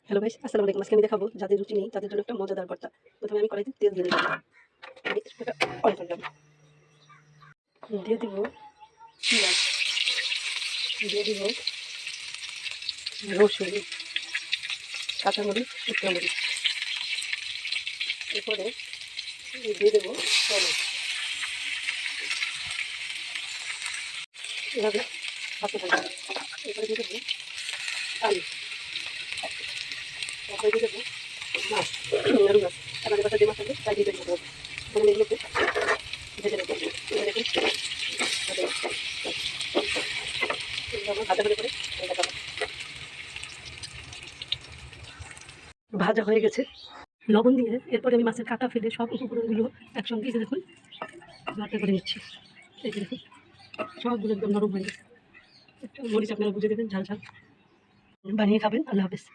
Hello guys, আসসালামু আলাইকুম। আজকে আমি দেখাবো যাদের রুচি নেই তাদের জন্য একটা মজাদার ভর্তা। প্রথমে আমি কড়াইতে তেল দিয়ে দিলাম, এটা অন করলাম, দিয়ে দিব পেঁয়াজ, দিয়ে দিব রসুন, কাঁচামরিচ, শুকনো মরিচ, এরপরে দিয়ে দেবো টমেটো, এভাবে ভাজতে থাকবো। এরপরে দিয়ে দেবো আলু, তারপরে দিয়ে দেবো মাছ, রুই মাছ, আপনাদের বাসায় যে মাছ থাকবে তাই দিয়ে দেবো। এখন আমি এগুলোকে ভেজে নেবো। এবার দেখুন ভাজা হলে পরে দেখাবো। ভাজা হয়ে গেছে, লবণ দিয়ে এরপরে আমি মাছের কাঁটা ফেলে সব উপকরণগুলো একসঙ্গে এসে দেখুন ভর্তা করে নিচ্ছি। এই যে দেখুন সবগুলো একদম নরম হয়ে গেছে। একটু মরিচ আপনারা বুঝে দেবেন, ঝাল ঝাল। বানিয়ে খাবেন। আল্লাহ হাফেজ।